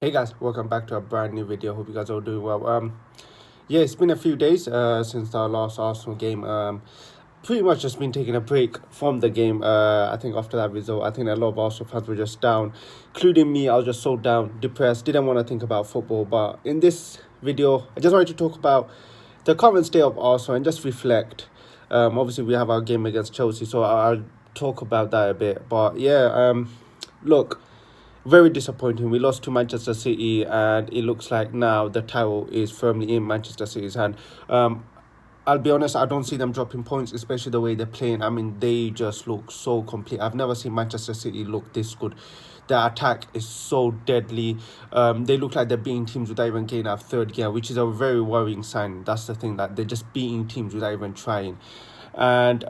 Hey guys, welcome back to a brand new video. Hope you guys are doing well. Yeah, it's been a few days since our last Arsenal game. Pretty much just been taking a break from the game. I think after that result, I think a lot of Arsenal fans were just down, including me. I was just so down, depressed, didn't want to think about football. But in this video, I just wanted to talk about the current state of Arsenal and just reflect. Obviously we have our game against Chelsea, so I'll talk about that a bit. But yeah, look, very disappointing. We lost to Manchester City, and it looks like now the title is firmly in Manchester City's hand. I'll be honest, I don't see them dropping points, especially the way they're playing. I mean, they just look so complete. I've never seen Manchester City look this good. Their attack is so deadly. They look like they're beating teams without even getting out of third gear, which is a very worrying sign. That's the thing, that they're just beating teams without even trying. And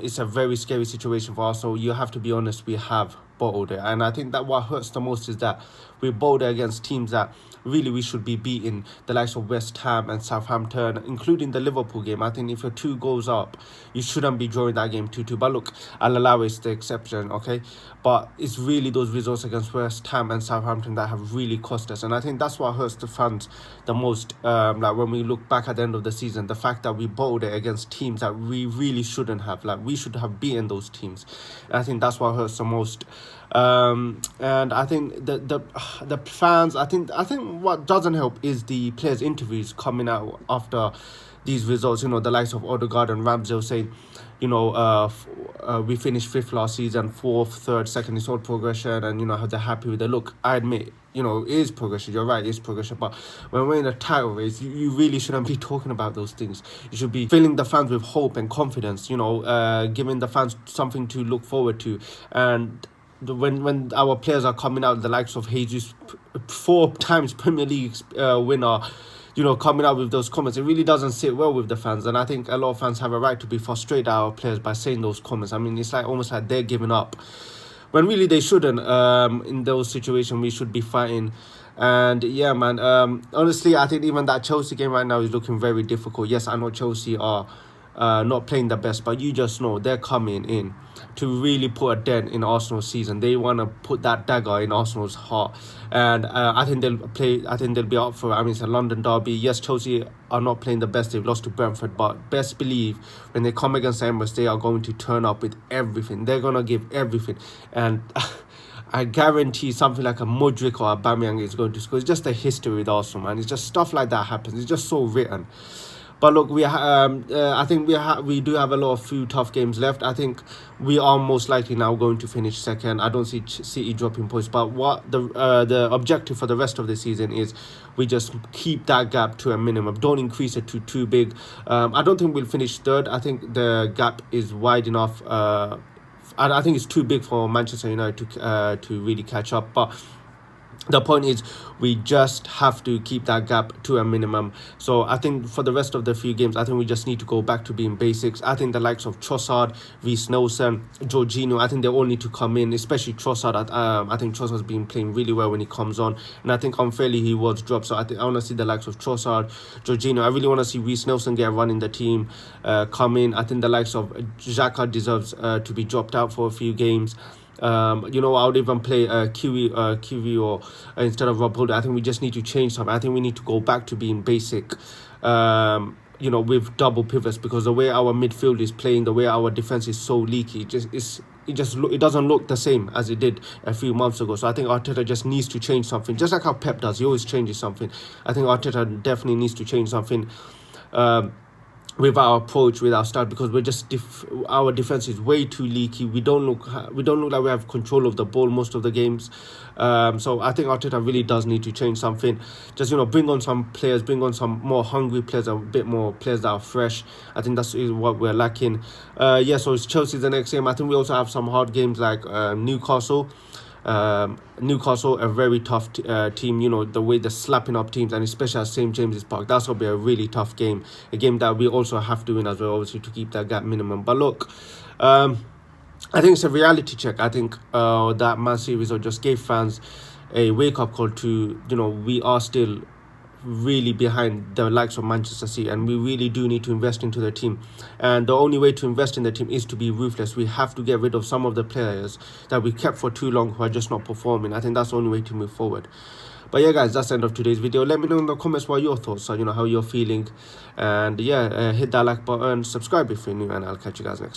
it's a very scary situation for us. So you have to be honest, we have bottled it. And I think that what hurts the most is that we bottled it against teams that really we should be beating, the likes of West Ham and Southampton, including the Liverpool game. I think if you're 2 goals up, you shouldn't be drawing that game 2-2. But look, I'll allow it's the exception, okay? But it's really those results against West Ham and Southampton that have really cost us. And I think that's what hurts the fans the most. Like when we look back at the end of the season, the fact that we bottled it against teams that we really shouldn't have. Like we should have beaten those teams. And I think that's what hurts the most. And I think the fans. I think what doesn't help is the players' interviews coming out after these results. You know, the likes of Odegaard and Ramsdale saying, we finished fifth last season, fourth, third, second. It's all progression, and how they're happy with it. Look, I admit, it is progression. You're right, it is progression. But when we're in a title race, you really shouldn't be talking about those things. You should be filling the fans with hope and confidence. Giving the fans something to look forward to. And when our players are coming out, the likes of Jesus, 4 times Premier League winner, coming out with those comments, it really doesn't sit well with the fans. And I think a lot of fans have a right to be frustrated at our players by saying those comments. I mean, it's like almost like they're giving up when really they shouldn't. In those situations, we should be fighting. And yeah, man, honestly, I think even that Chelsea game right now is looking very difficult. Yes, I know Chelsea are not playing the best, but you just know they're coming in to really put a dent in Arsenal's season. They want to put that dagger in Arsenal's heart, and I think they'll play. I think they'll be up for it. I mean, it's a London derby. Yes, Chelsea are not playing the best. They've lost to Brentford, but best believe when they come against Emirates, they are going to turn up with everything. They're gonna give everything, and I guarantee something like a Mudryk or a Aubameyang is going to score. It's just a history with Arsenal, man. It's just stuff like that happens. It's just so written. But look, I think we do have a lot of few tough games left. I think we are most likely now going to finish second. I don't see City dropping points. But what the objective for the rest of the season is, we just keep that gap to a minimum. Don't increase it to too big. I don't think we'll finish third. I think the gap is wide enough. I think it's too big for Manchester United to really catch up. But the point is, we just have to keep that gap to a minimum. So I think for the rest of the few games, I think we just need to go back to being basics. I think the likes of Trossard, Reece Nelson, Jorginho, I think they all need to come in, especially Trossard. I think Trossard's been playing really well when he comes on, and I think unfairly he was dropped. So I want to see the likes of Trossard, Jorginho. I really want to see Reece Nelson get a run in the team, come in. I think the likes of Xhaka deserves to be dropped out for a few games. I would even play Kiwi or instead of Rob Holding. I think we just need to change something. I think we need to go back to being basic, with double pivots, because the way our midfield is playing, the way our defense is so leaky, it doesn't look the same as it did a few months ago. So I think Arteta just needs to change something, just like how Pep does. He always changes something. I think Arteta definitely needs to change something. With our approach, with our style, because we're just our defense is way too leaky. We don't look like we have control of the ball most of the games. So I think Arteta really does need to change something. Just bring on some players, bring on some more hungry players, a bit more players that are fresh. I think that's what we're lacking. So it's Chelsea the next game. I think we also have some hard games like Newcastle. Newcastle, a very tough team. The way they're slapping up teams, and especially at St James's Park, that's gonna be a really tough game. A game that we also have to win as well, obviously, to keep that gap minimum. But look, I think it's a reality check. I think that Man City result just gave fans a wake up call to we are still really behind the likes of Manchester City, and we really do need to invest into the team. And the only way to invest in the team is to be ruthless. We have to get rid of some of the players that we kept for too long who are just not performing. I think that's the only way to move forward. But yeah, guys, that's the end of today's video. Let me know in the comments what your thoughts are, how you're feeling. And yeah, hit that like button, subscribe if you're new, and I'll catch you guys next time.